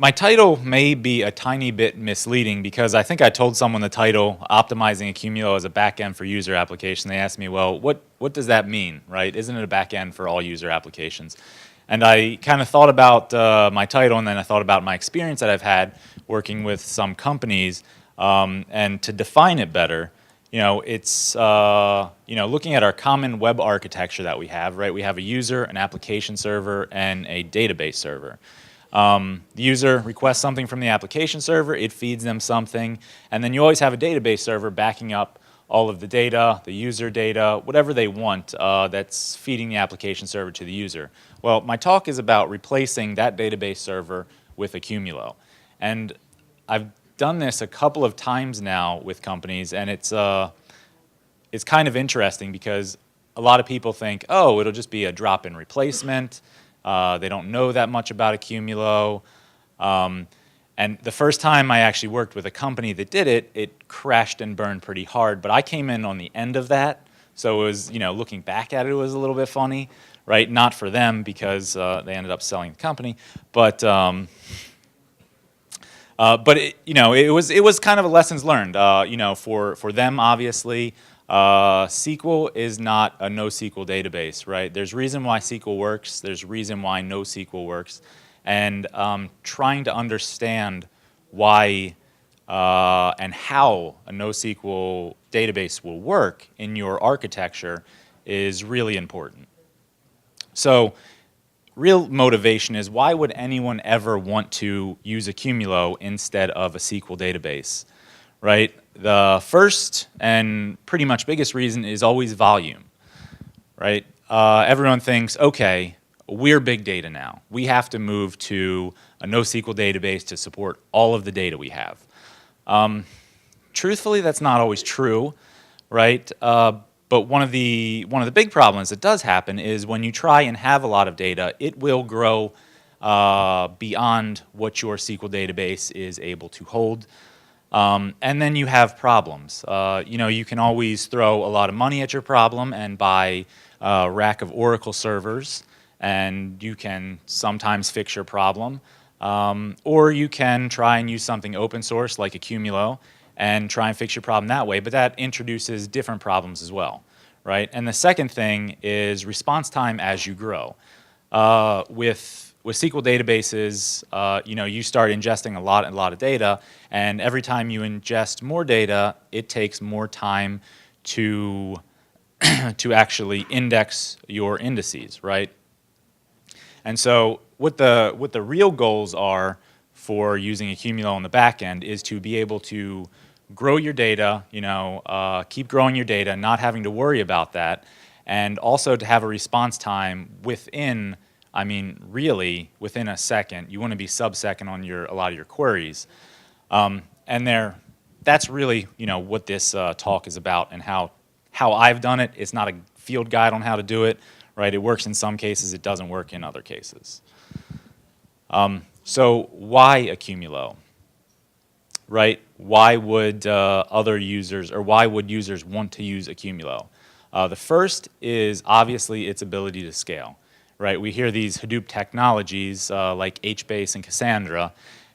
My title may be a tiny bit misleading because I think I told someone the title, Optimizing Accumulo as a Backend for User Application. They asked me, well, what does that mean, right? Isn't it a backend for all user applications? And I kind of thought about my title, and then I thought about my experience that I've had working with some companies. And to define it better, it's looking at our common web architecture that we have, right? We have a user, an application server, and a database server. The user requests something from the application server, it feeds them something, and then you always have a database server backing up all of the data, the user data, whatever they want that's feeding the application server to the user. Well, my talk is about replacing that database server with Accumulo. And I've done this a couple of times now with companies, and it's kind of interesting because a lot of people think, oh, it'll just be a drop-in replacement. They don't know that much about Accumulo. And the first time I actually worked with a company that did it, it crashed and burned pretty hard. But I came in on the end of that, so it was, looking back at it, it was a little bit funny, right? Not for them because they ended up selling the company, but it was kind of a lessons learned. For them, obviously, SQL is not a NoSQL database, right? There's reason why SQL works. There's reason why NoSQL works. And trying to understand why and how a NoSQL database will work in your architecture is really important. So real motivation is, why would anyone ever want to use Accumulo instead of a SQL database, right? The first and pretty much biggest reason is always volume, right? Everyone thinks, okay, we're big data now. We have to move to a NoSQL database to support all of the data we have. Truthfully, that's not always true, right? But one of the big problems that does happen is when you try and have a lot of data, it will grow beyond what your SQL database is able to hold. And then you have problems. You can always throw a lot of money at your problem and buy a rack of Oracle servers, and you can sometimes fix your problem. Or you can try and use something open source like Accumulo and try and fix your problem that way, but that introduces different problems as well, right? And the second thing is response time as you grow. With SQL databases, you start ingesting a lot of data, and every time you ingest more data, it takes more time to to actually index your indices, right? And so what the real goals are for using Accumulo on the back end is to be able to grow your data, keep growing your data, not having to worry about that, and also to have a response time within, really within a second. You want to be sub-second on a lot of your queries. That's really, what this talk is about and how I've done it. It's not a field guide on how to do it, right? It works in some cases, it doesn't work in other cases. So why Accumulo, right? Why would other users, or why would users want to use Accumulo? The first is obviously its ability to scale, right? We hear these Hadoop technologies like HBase and Cassandra,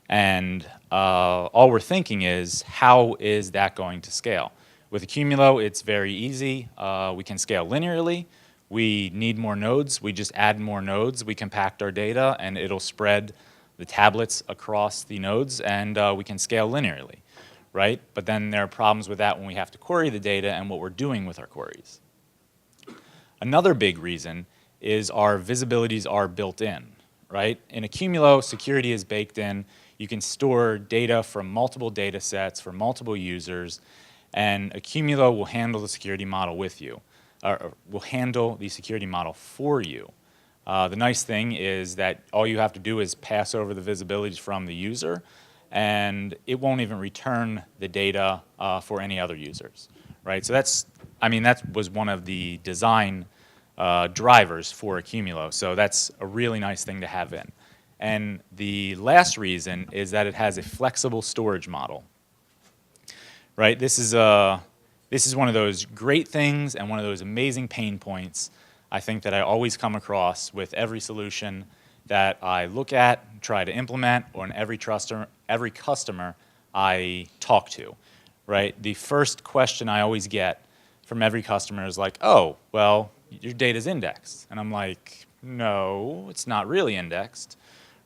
and all we're thinking is, how is that going to scale? With Accumulo, it's very easy. We can scale linearly. We need more nodes. We just add more nodes. We compact our data, and it'll spread the tablets across the nodes, and we can scale linearly, right? But then there are problems with that when we have to query the data and what we're doing with our queries. Another big reason is our visibilities are built in, right? In Accumulo, security is baked in. You can store data from multiple data sets for multiple users, and Accumulo will handle the security model with you, or will handle the security model for you. The nice thing is that all you have to do is pass over the visibilities from the user, and it won't even return the data for any other users, right? So that was one of the design drivers for Accumulo. So that's a really nice thing to have in. And the last reason is that it has a flexible storage model, right? This is one of those great things and one of those amazing pain points I think that I always come across with every solution, that I look at, try to implement, or in every customer I talk to, right? The first question I always get from every customer is like, oh, well, your data's indexed. And I'm like, no, it's not really indexed,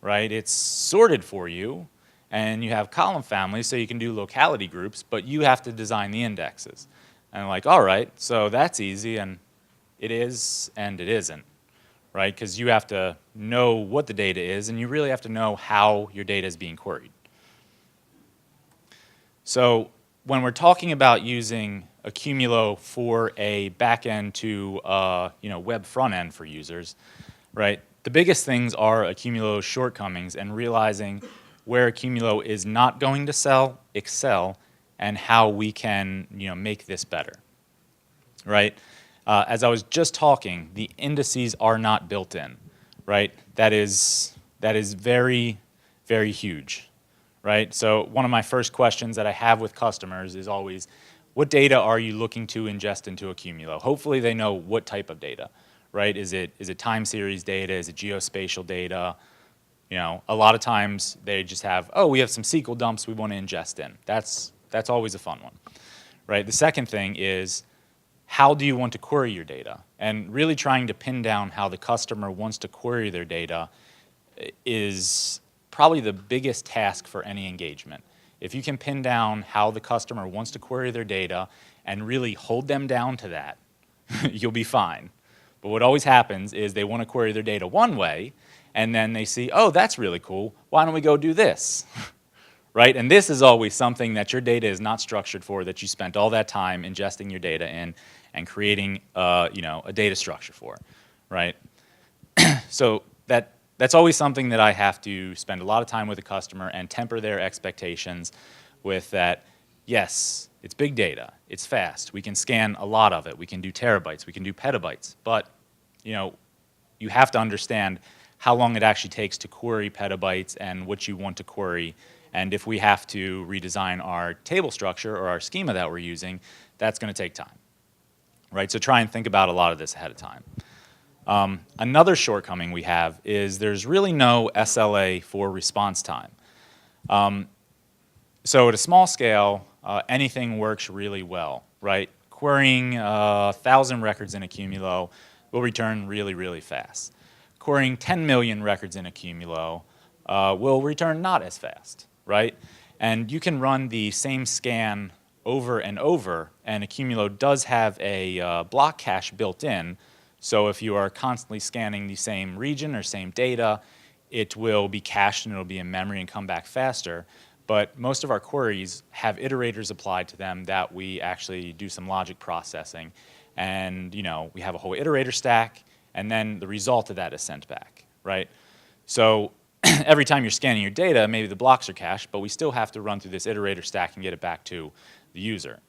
right? It's sorted for you, and you have column families, so you can do locality groups, but you have to design the indexes. And I'm like, all right, so that's easy, and it is and it isn't, right? Because you have to know what the data is, and you really have to know how your data is being queried. So when we're talking about using Accumulo for a backend to web front end for users, right? The biggest things are Accumulo's shortcomings and realizing where Accumulo is not going to excel, and how we can make this better, right? As I was just talking, the indices are not built in, right? That is very, very huge, right? So one of my first questions that I have with customers is always, what data are you looking to ingest into Accumulo? Hopefully they know what type of data, right? Is it time series data? Is it geospatial data? A lot of times they just have, oh, we have some SQL dumps we want to ingest in. That's always a fun one, right? The second thing is, how do you want to query your data? And really trying to pin down how the customer wants to query their data is probably the biggest task for any engagement. If you can pin down how the customer wants to query their data and really hold them down to that, you'll be fine. But what always happens is they want to query their data one way, and then they see, oh, that's really cool. Why don't we go do this? Right? And this is always something that your data is not structured for, that you spent all that time ingesting your data in and creating a data structure for, right? So that's always something that I have to spend a lot of time with the customer and temper their expectations with that, yes, it's big data, it's fast, we can scan a lot of it, we can do terabytes, we can do petabytes, but you have to understand how long it actually takes to query petabytes and what you want to query. And if we have to redesign our table structure or our schema that we're using, that's going to take time, right? So try and think about a lot of this ahead of time. Another shortcoming we have is there's really no SLA for response time. So at a small scale, anything works really well, right? Querying 1,000 records in Accumulo will return really, really fast. Querying 10 million records in Accumulo will return not as fast, right? And you can run the same scan over and over, and Accumulo does have a block cache built in, so if you are constantly scanning the same region or same data, it will be cached and it'll be in memory and come back faster. But most of our queries have iterators applied to them that we actually do some logic processing, and we have a whole iterator stack, and then the result of that is sent back, right? So every time you're scanning your data, maybe the blocks are cached, but we still have to run through this iterator stack and get it back to the user.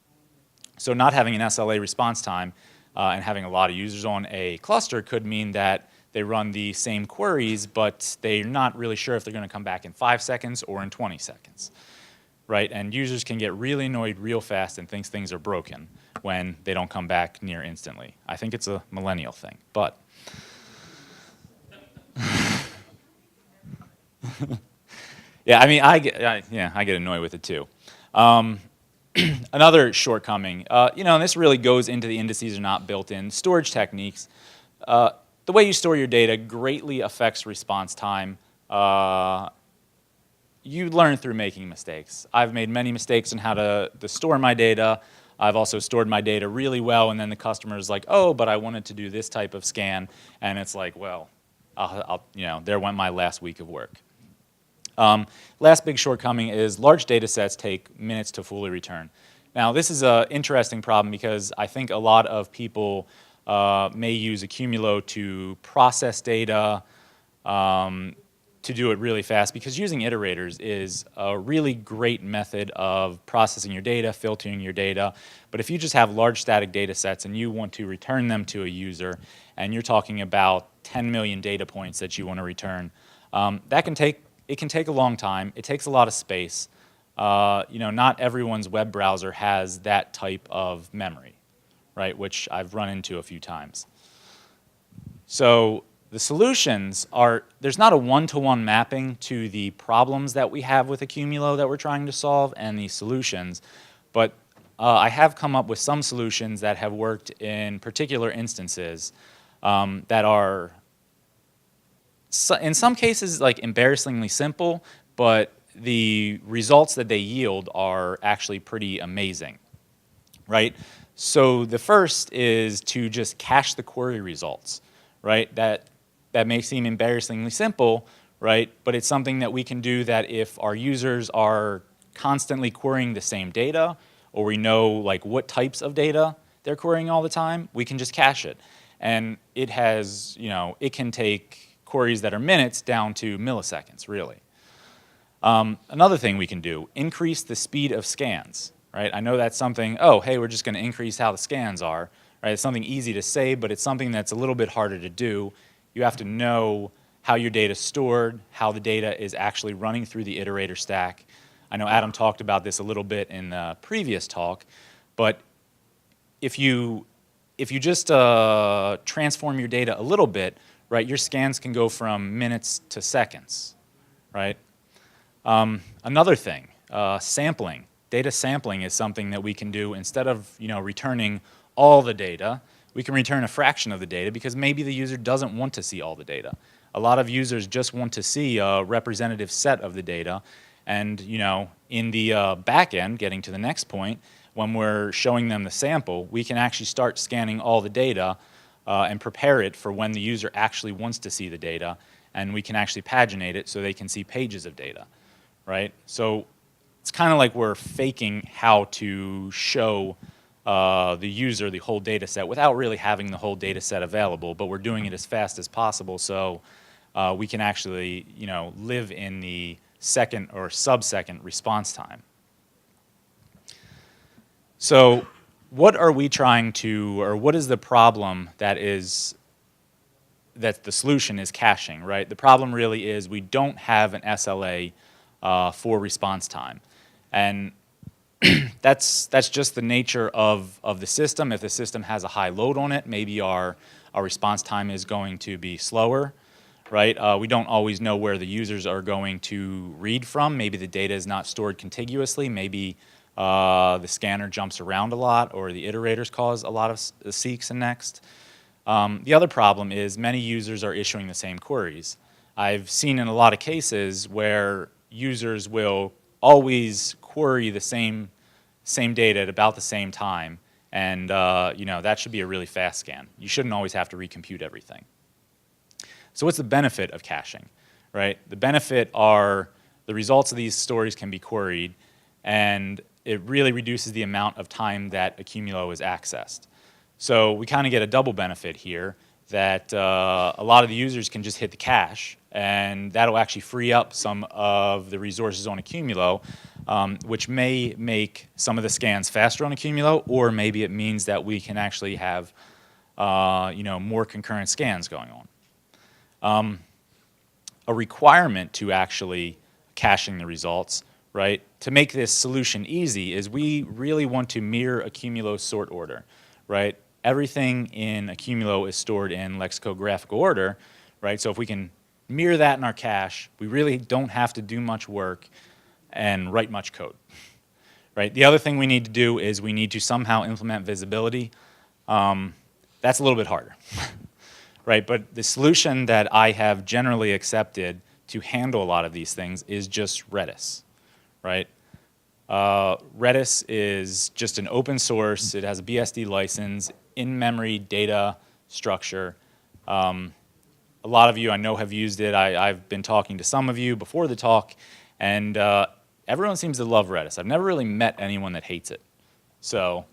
So not having an SLA response time and having a lot of users on a cluster could mean that they run the same queries, but they're not really sure if they're going to come back in 5 seconds or in 20 seconds, right? And users can get really annoyed real fast and think things are broken when they don't come back near instantly. I think it's a millennial thing, but yeah, I mean, I get annoyed with it too. Another shortcoming, and this really goes into the indices are not built in. Storage techniques. The way you store your data greatly affects response time. You learn through making mistakes. I've made many mistakes on how to store my data. I've also stored my data really well, and then the customer is like, oh, but I wanted to do this type of scan, and it's like, well, there went my last week of work. Last big shortcoming is large data sets take minutes to fully return. Now, this is an interesting problem because I think a lot of people may use Accumulo to process data, to do it really fast, because using iterators is a really great method of processing your data, filtering your data. But if you just have large static data sets and you want to return them to a user, and you're talking about 10 million data points that you want to return, it can take a long time. It takes a lot of space. Not everyone's web browser has that type of memory, right? Which I've run into a few times. So The solutions are, there's not a one-to-one mapping to the problems that we have with Accumulo that we're trying to solve and the solutions, but I have come up with some solutions that have worked in particular instances that are, in some cases, like embarrassingly simple, but the results that they yield are actually pretty amazing, right? So the first is to just cache the query results, right? That may seem embarrassingly simple, right? But it's something that we can do that if our users are constantly querying the same data, or we know like what types of data they're querying all the time, we can just cache it. And it has, you know, it can take queries that are minutes down to milliseconds, really. Another thing we can do, increase the speed of scans, right? I know that's something, oh, hey, we're just going to increase how the scans are, right? It's something easy to say, but it's something that's a little bit harder to do. You have to know how your data is stored, how the data is actually running through the iterator stack. I know Adam talked about this a little bit in the previous talk, but if you just transform your data a little bit, right, your scans can go from minutes to seconds, right? Another thing, sampling. Data sampling is something that we can do instead of, you know, returning all the data. We can return a fraction of the data because maybe the user doesn't want to see all the data. A lot of users just want to see a representative set of the data. And, you know, in the back end, getting to the next point, when we're showing them the sample, we can actually start scanning all the data and prepare it for when the user actually wants to see the data. And we can actually paginate it so they can see pages of data, right? So it's kind of like we're faking how to show the user the whole data set without really having the whole data set available, but we're doing it as fast as possible so we can actually, you know, live in the second or sub-second response time. So what are we trying to, or what is the problem that the solution is caching, right? The problem really is we don't have an SLA for response time. And that's just the nature of the system. If the system has a high load on it, maybe our response time is going to be slower, right? We don't always know where the users are going to read from. Maybe the data is not stored contiguously. Maybe the scanner jumps around a lot, or the iterators cause a lot of seeks and next. The other problem is many users are issuing the same queries. I've seen in a lot of cases where users will always query the same data at about the same time, and you know, that should be a really fast scan. You shouldn't always have to recompute everything. So what's the benefit of caching, right? The benefit are the results of these stories can be queried, and it really reduces the amount of time that Accumulo is accessed. So we kind of get a double benefit here, that a lot of the users can just hit the cache, and that'll actually free up some of the resources on Accumulo, which may make some of the scans faster on Accumulo, or maybe it means that we can actually have you know, more concurrent scans going on. A requirement to actually caching the results, right? To make this solution easy is we really want to mirror Accumulo's sort order, right? Everything in Accumulo is stored in lexicographical order, right? So if we can mirror that in our cache, we really don't have to do much work and write much code, right? The other thing we need to do is we need to somehow implement visibility. That's a little bit harder, right? But the solution that I have generally accepted to handle a lot of these things is just Redis, right? Redis is just an open source. It has a BSD license, in-memory data structure. A lot of you I know have used it. I've been talking to some of you before the talk, and everyone seems to love Redis. I've never really met anyone that hates it. So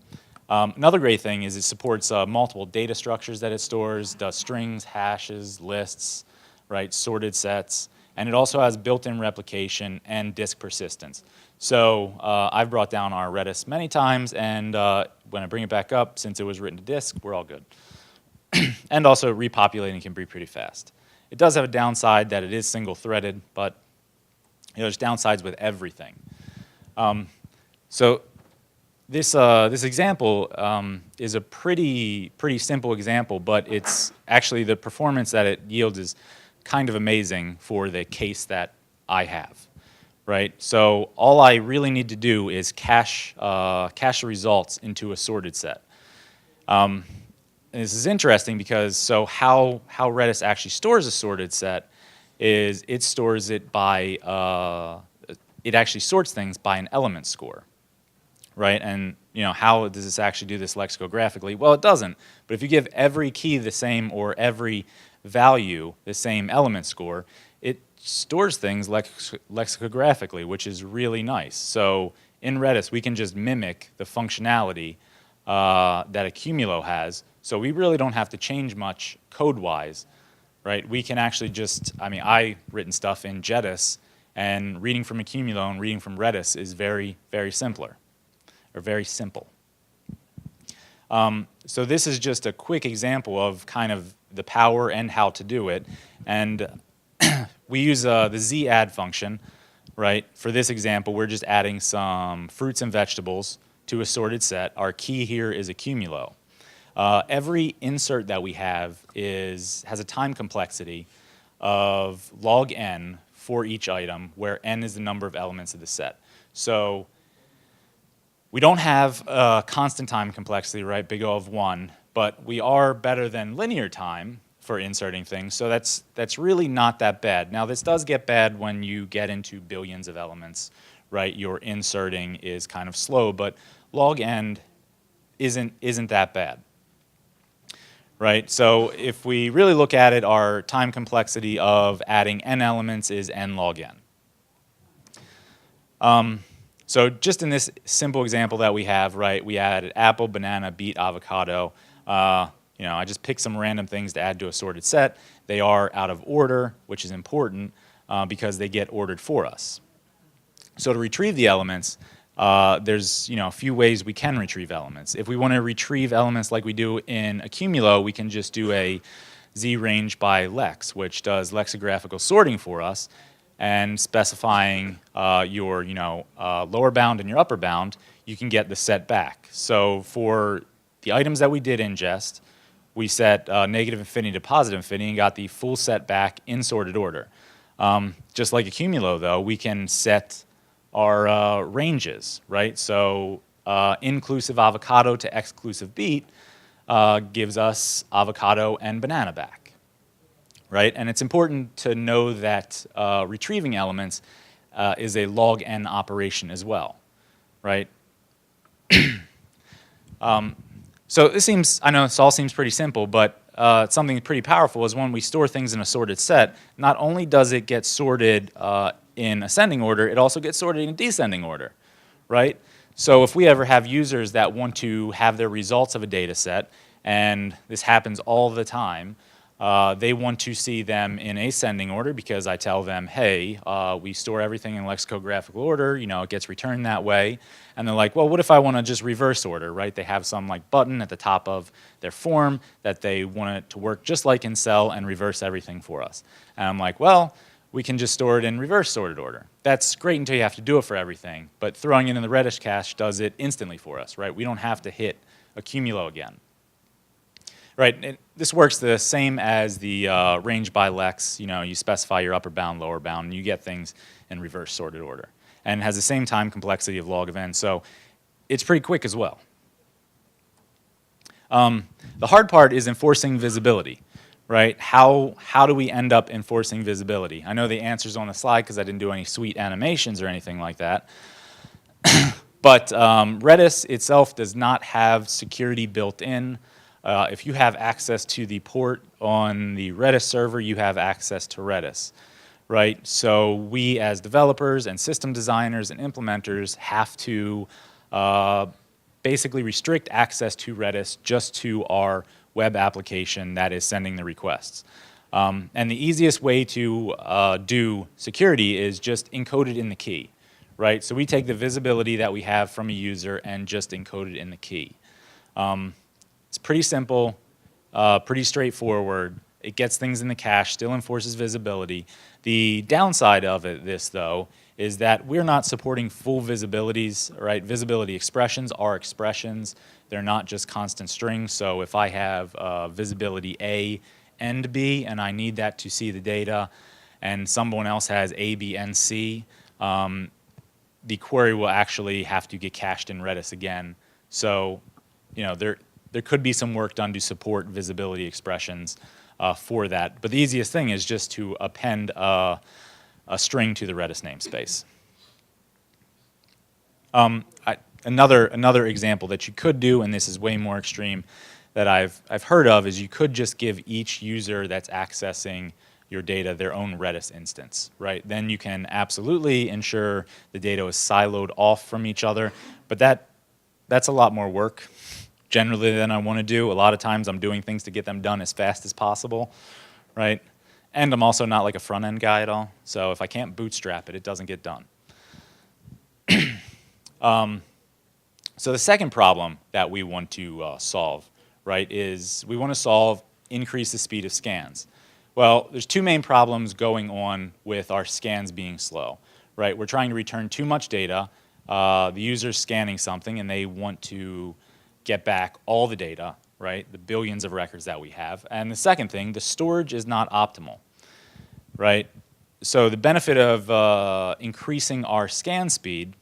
another great thing is it supports multiple data structures that it stores, does strings, hashes, lists, right, sorted sets, and it also has built-in replication and disk persistence. So I've brought down our Redis many times, and when I bring it back up, since it was written to disk, we're all good. And also repopulating can be pretty fast. It does have a downside that it is single-threaded, but you know, there's downsides with everything. So this example is a pretty simple example, but it's actually the performance that it yields is kind of amazing for the case that I have, right? So all I really need to do is cache the results into a sorted set. And this is interesting because so how Redis actually stores a sorted set is it stores it by it actually sorts things by an element score. Right, and how does this actually do this lexicographically? Well, it doesn't. But if you give every key the same or every value the same element score, it stores things lexicographically, which is really nice. So in Redis, we can just mimic the functionality that Accumulo has. So we really don't have to change much code-wise, right? We can actually just, I've written stuff in Redis, and reading from Accumulo and reading from Redis is very, very simpler. Or very simple. So this is just a quick example of kind of the power and how to do it. And we use the z-add function, right? For this example, we're just adding some fruits and vegetables to a sorted set. Our key here is Accumulo. Every insert that we have has a time complexity of log n for each item, where n is the number of elements of the set. So we don't have a constant time complexity, right, big O of 1, but we are better than linear time for inserting things, so that's really not that bad. Now, this does get bad when you get into billions of elements, right? Your inserting is kind of slow, but log n isn't that bad, right? So if we really look at it, our time complexity of adding n elements is n log n. So just in this simple example that we have, right, we added apple, banana, beet, avocado. I just picked some random things to add to a sorted set. They are out of order, which is important because they get ordered for us. So to retrieve the elements, there's a few ways we can retrieve elements. If we want to retrieve elements like we do in Accumulo, we can just do a z-range by lex, which does lexicographical sorting for us, and specifying your lower bound and your upper bound, you can get the set back. So for the items that we did ingest, we set negative infinity to positive infinity and got the full set back in sorted order. Just like Accumulo, though, we can set our ranges, right? So inclusive avocado to exclusive beet gives us avocado and banana back. Right? And it's important to know that retrieving elements is a log n operation as well, right? So I know this all seems pretty simple, but something pretty powerful is when we store things in a sorted set, not only does it get sorted in ascending order, it also gets sorted in descending order, right? So if we ever have users that want to have their results of a data set, and this happens all the time, they want to see them in ascending order because I tell them, hey, we store everything in lexicographical order, it gets returned that way. And they're like, well, what if I want to just reverse order, right? They have some button at the top of their form that they want it to work just like in Cell and reverse everything for us. And I'm like, well, we can just store it in reverse sorted order. That's great until you have to do it for everything, but throwing it in the Redis cache does it instantly for us, right? We don't have to hit Accumulo again. Right, this works the same as the range by lex. You specify your upper bound, lower bound, and you get things in reverse sorted order. And it has the same time complexity of log of n, so it's pretty quick as well. The hard part is enforcing visibility, right? How do we end up enforcing visibility? I know the answer's on the slide because I didn't do any sweet animations or anything like that. But Redis itself does not have security built in. If you have access to the port on the Redis server, you have access to Redis, right? So we as developers and system designers and implementers have to basically restrict access to Redis just to our web application that is sending the requests. And the easiest way to do security is just encode it in the key, right? So we take the visibility that we have from a user and just encode it in the key. It's pretty simple, pretty straightforward. It gets things in the cache, still enforces visibility. The downside of this, though, is that we're not supporting full visibilities, right? Visibility expressions are expressions. They're not just constant strings. So if I have visibility A and B, and I need that to see the data, and someone else has A, B, and C, the query will actually have to get cached in Redis again. So, there could be some work done to support visibility expressions for that. But the easiest thing is just to append a string to the Redis namespace. Another example that you could do, and this is way more extreme, that I've heard of, is you could just give each user that's accessing your data their own Redis instance, right? Then you can absolutely ensure the data is siloed off from each other, but that's a lot more work generally than I want to do. A lot of times I'm doing things to get them done as fast as possible, right? And I'm also not like a front-end guy at all, so if I can't bootstrap it, it doesn't get done. So the second problem that we want to solve, right, is we want to increase the speed of scans. Well, there's two main problems going on with our scans being slow, right? We're trying to return too much data. The user's scanning something, and they want to get back all the data, right, the billions of records that we have. And the second thing, the storage is not optimal, right? So the benefit of increasing our scan speed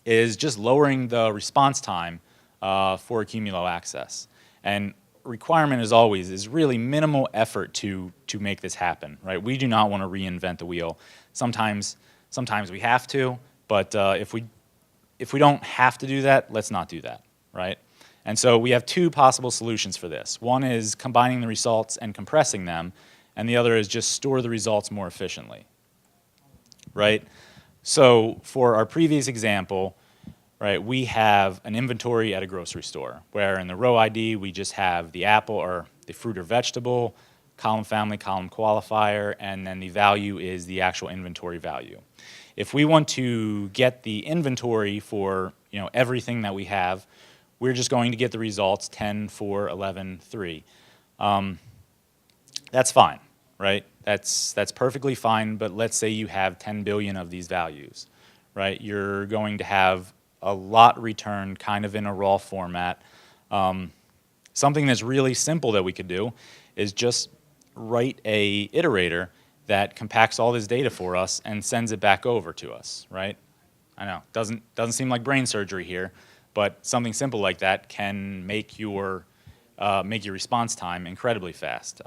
is just lowering the response time for Accumulo access. And requirement, as always, is really minimal effort to make this happen, right? We do not want to reinvent the wheel. Sometimes we have to, but if we don't have to do that, let's not do that, right? And so we have two possible solutions for this. One is combining the results and compressing them, and the other is just store the results more efficiently, right? So for our previous example, right, we have an inventory at a grocery store where in the row ID we just have the apple or the fruit or vegetable, column family, column qualifier, and then the value is the actual inventory value. If we want to get the inventory for everything that we have, we're just going to get the results 10, 4, 11, 3. That's fine, right? That's perfectly fine, but let's say you have 10 billion of these values, right? You're going to have a lot returned kind of in a raw format. Something that's really simple that we could do is just write a iterator that compacts all this data for us and sends it back over to us, right? I know, doesn't seem like brain surgery here, but something simple like that can make your response time incredibly fast.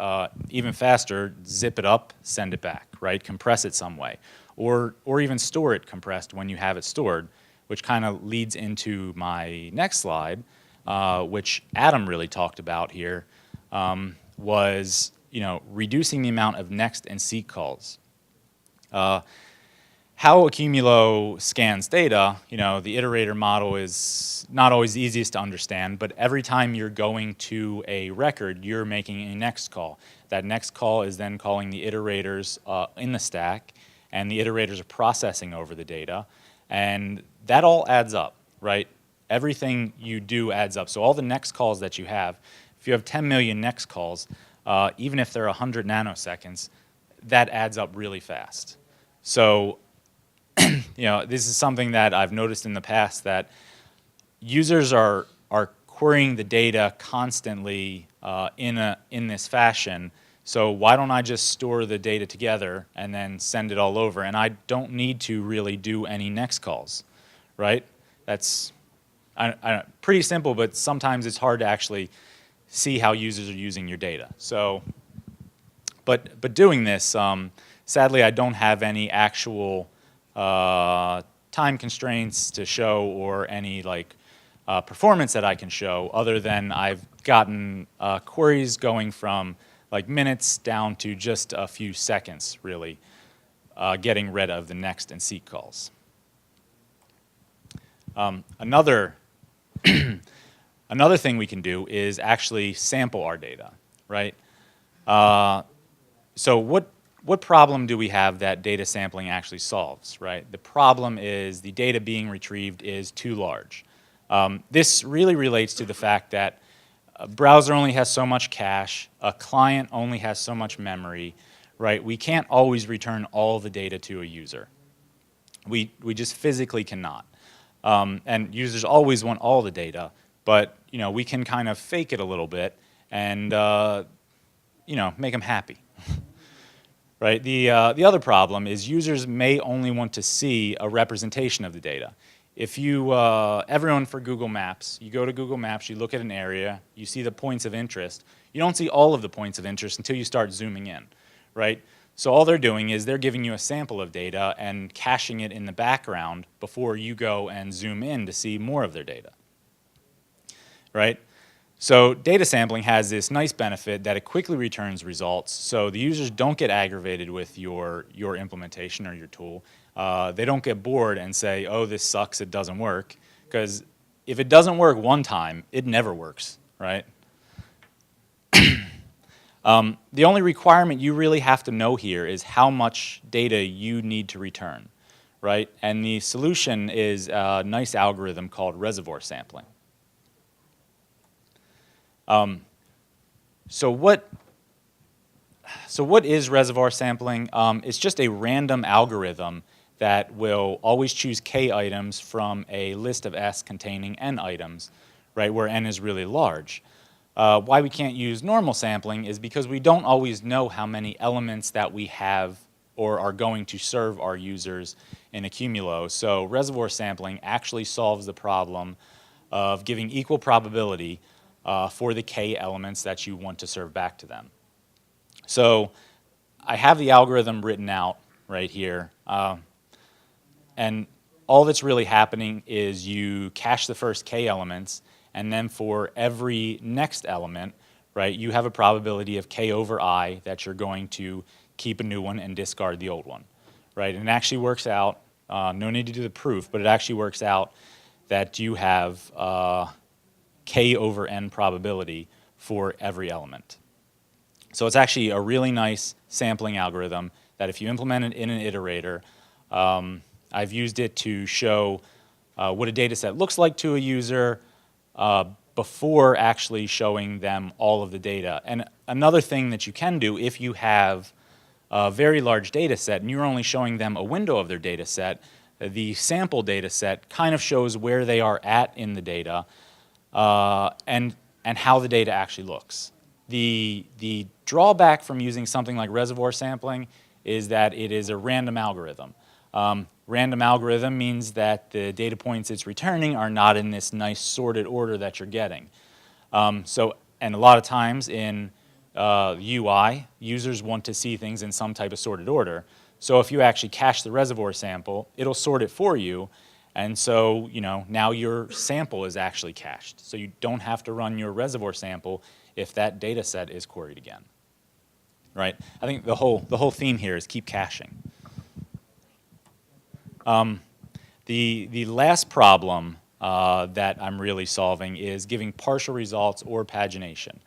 Even faster, zip it up, send it back, right? Compress it some way, or even store it compressed when you have it stored, which kind of leads into my next slide, which Adam really talked about here, was reducing the amount of next and seek calls. How Accumulo scans data, the iterator model is not always the easiest to understand, but every time you're going to a record, you're making a next call. That next call is then calling the iterators in the stack, and the iterators are processing over the data. And that all adds up, right? Everything you do adds up. So all the next calls that you have, if you have 10 million next calls, even if they're 100 nanoseconds, that adds up really fast. So, this is something that I've noticed in the past, that users are querying the data constantly in this fashion. So why don't I just store the data together and then send it all over? And I don't need to really do any next calls, right? That's pretty simple, but sometimes it's hard to actually see how users are using your data. So, but doing this, sadly, I don't have any actual time constraints to show or any performance that I can show, other than I've gotten queries going from minutes down to just a few seconds, really, getting rid of the next and seek calls. Another thing we can do is actually sample our data, right? So what problem do we have that data sampling actually solves, right? The problem is the data being retrieved is too large. This really relates to the fact that a browser only has so much cache, a client only has so much memory, right? We can't always return all the data to a user, We just physically cannot. And users always want all the data, but we can kind of fake it a little bit and make them happy. Right? The other problem is users may only want to see a representation of the data. If you, everyone for Google Maps, you go to Google Maps, you look at an area, you see the points of interest. You don't see all of the points of interest until you start zooming in, right? So all they're doing is they're giving you a sample of data and caching it in the background before you go and zoom in to see more of their data, right? So data sampling has this nice benefit that it quickly returns results, so the users don't get aggravated with your implementation or your tool. They don't get bored and say, oh, this sucks, it doesn't work, because if it doesn't work one time, it never works, right? The only requirement you really have to know here is how much data you need to return, right? And the solution is a nice algorithm called reservoir sampling. So what is reservoir sampling? It's just a random algorithm that will always choose k items from a list of s containing n items, right, where n is really large. Why we can't use normal sampling is because we don't always know how many elements that we have or are going to serve our users in Accumulo. So reservoir sampling actually solves the problem of giving equal probability for the k elements that you want to serve back to them. So I have the algorithm written out right here. And all that's really happening is you cache the first k elements, and then for every next element, right, you have a probability of k over I that you're going to keep a new one and discard the old one, right? And it actually works out, no need to do the proof, but it actually works out that you have k over n probability for every element. So it's actually a really nice sampling algorithm that if you implement it in an iterator, I've used it to show what a data set looks like to a user before actually showing them all of the data. And another thing that you can do if you have a very large data set and you're only showing them a window of their data set, the sample data set kind of shows where they are at in the data and how the data actually looks. The drawback from using something like reservoir sampling is that it is a random algorithm. Random algorithm means that the data points it's returning are not in this nice sorted order that you're getting. And a lot of times in UI, users want to see things in some type of sorted order. So if you actually cache the reservoir sample, it'll sort it for you. And so, now your sample is actually cached. So you don't have to run your reservoir sample if that data set is queried again, right? I think the whole theme here is keep caching. The last problem that I'm really solving is giving partial results or pagination.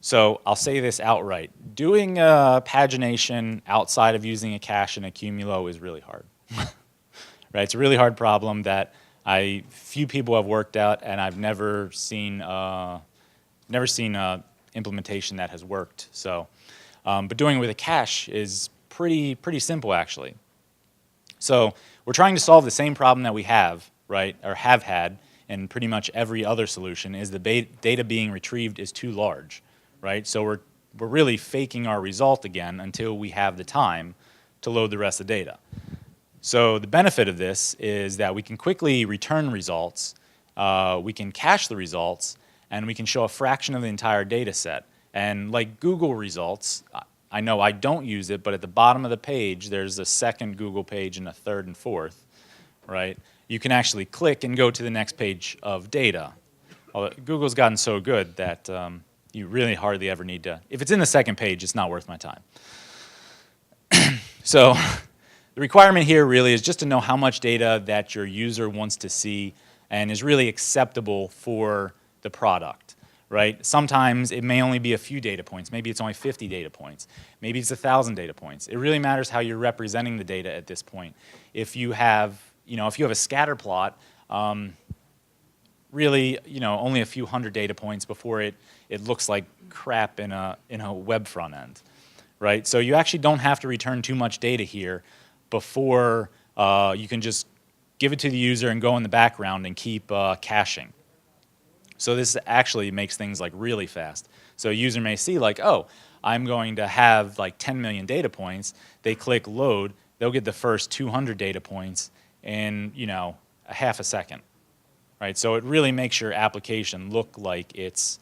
So I'll say this outright. Doing pagination outside of using a cache in Accumulo is really hard. Right? It's a really hard problem that few people have worked out, and I've never seen implementation that has worked. So, but doing it with a cache is pretty simple actually. So we're trying to solve the same problem that we have, right, or have had in pretty much every other solution, is the data being retrieved is too large, right? So we're really faking our result again until we have the time to load the rest of the data. So the benefit of this is that we can quickly return results, we can cache the results, and we can show a fraction of the entire data set. And like Google results, I know I don't use it, but at the bottom of the page, there's a second Google page and a third and fourth, right? You can actually click and go to the next page of data. Although Google's gotten so good that you really hardly ever need to. If it's in the second page, it's not worth my time. So the requirement here really is just to know how much data that your user wants to see and is really acceptable for the product. Right? Sometimes it may only be a few data points. Maybe it's only 50 data points. Maybe it's 1,000 data points. It really matters how you're representing the data at this point. If you have, if you have a scatter plot, really, only a few hundred data points before it looks like crap in a web front end, right? So you actually don't have to return too much data here, before you can just give it to the user and go in the background and keep caching. So this actually makes things like really fast. So a user may see like, oh, I'm going to have like 10 million data points. They click load, they'll get the first 200 data points in, you know, a half a second, right? So it really makes your application look like it's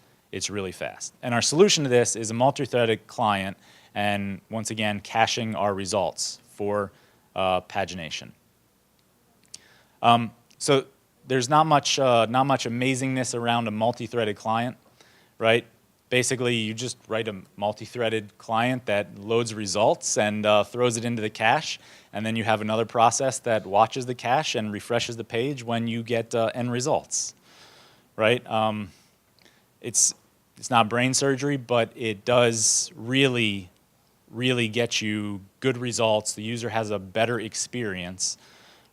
really fast. And our solution to this is a multi-threaded client, and once again, caching our results for pagination. So there's not much amazingness around a multi-threaded client, right? Basically, you just write a multi-threaded client that loads results and throws it into the cache, and then you have another process that watches the cache and refreshes the page when you get end results, right? It's not brain surgery, but it does really get you good results. The user has a better experience,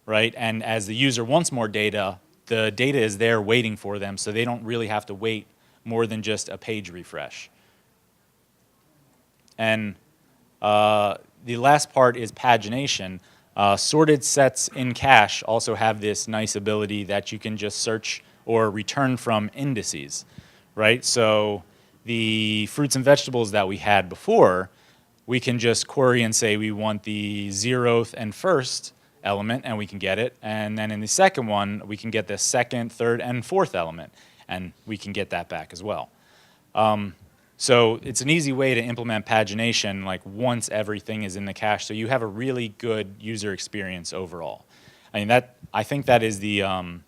right? And as the user wants more data, the data is there waiting for them, so they don't really have to wait more than just a page refresh. And the last part is pagination. Sorted sets in cache also have this nice ability that you can just search or return from indices, right? So the fruits and vegetables that we had before, we can just query and say we want the 0th and 1st element, and we can get it. And then in the second one, we can get the 2nd, 3rd, and 4th element, and we can get that back as well. So it's an easy way to implement pagination, like once everything is in the cache, so you have a really good user experience overall. I mean, I think that is the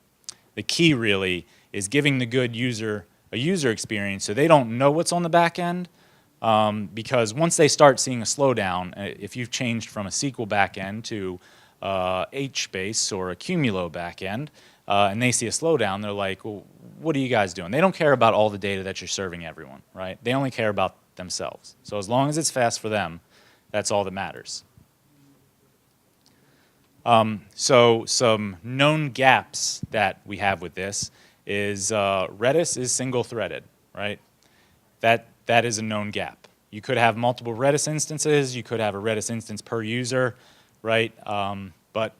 key really, is giving the good user a user experience so they don't know what's on the back end, because once they start seeing a slowdown, if you've changed from a SQL backend to HBase or Accumulo backend, and they see a slowdown, they're like, well, what are you guys doing? They don't care about all the data that you're serving everyone, right? They only care about themselves. So as long as it's fast for them, that's all that matters. So some known gaps that we have with this is Redis is single-threaded, right? That is a known gap. You could have multiple Redis instances. You could have a Redis instance per user, right? But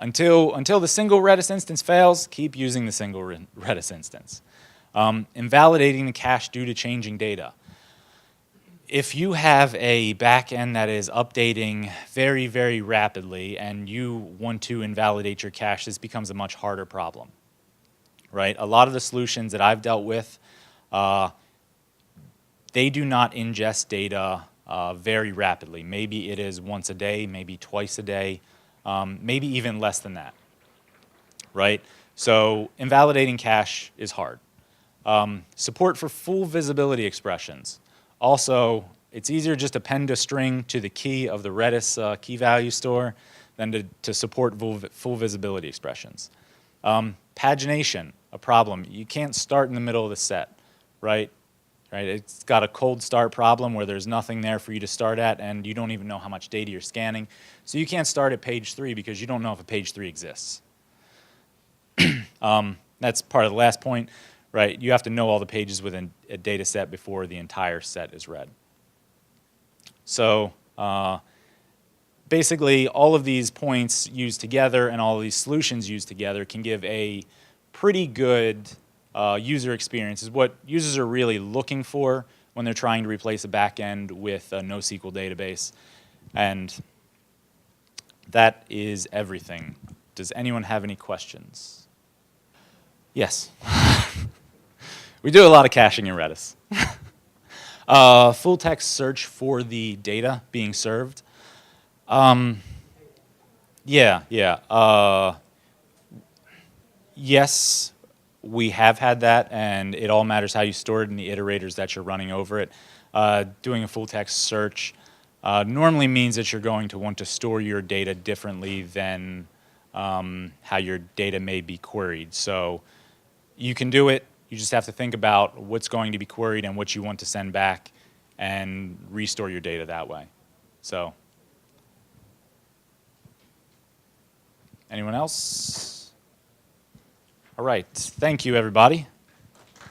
until the single Redis instance fails, keep using the single Redis instance. Invalidating the cache due to changing data. If you have a backend that is updating very, very rapidly and you want to invalidate your cache, this becomes a much harder problem, right? A lot of the solutions that I've dealt with, they do not ingest data very rapidly. Maybe it is once a day, maybe twice a day, maybe even less than that, right? So invalidating cache is hard. Support for full visibility expressions. Also, it's easier just to append a string to the key of the Redis key value store than to support full visibility expressions. Pagination, a problem. You can't start in the middle of the set, right? It's got a cold start problem where there's nothing there for you to start at, and you don't even know how much data you're scanning. So you can't start at page 3 because you don't know if a page 3 exists. That's part of the last point, right? You have to know all the pages within a data set before the entire set is read. So basically, all of these points used together and all of these solutions used together can give a pretty good user experience, is what users are really looking for when they're trying to replace a backend with a NoSQL database. And that is everything. Does anyone have any questions? Yes. We do a lot of caching in Redis. Full text search for the data being served. Yes, we have had that, and it all matters how you store it and the iterators that you're running over it. Doing a full text search normally means that you're going to want to store your data differently than how your data may be queried. So you can do it. You just have to think about what's going to be queried and what you want to send back and restore your data that way. So, anyone else? All right. Thank you, everybody.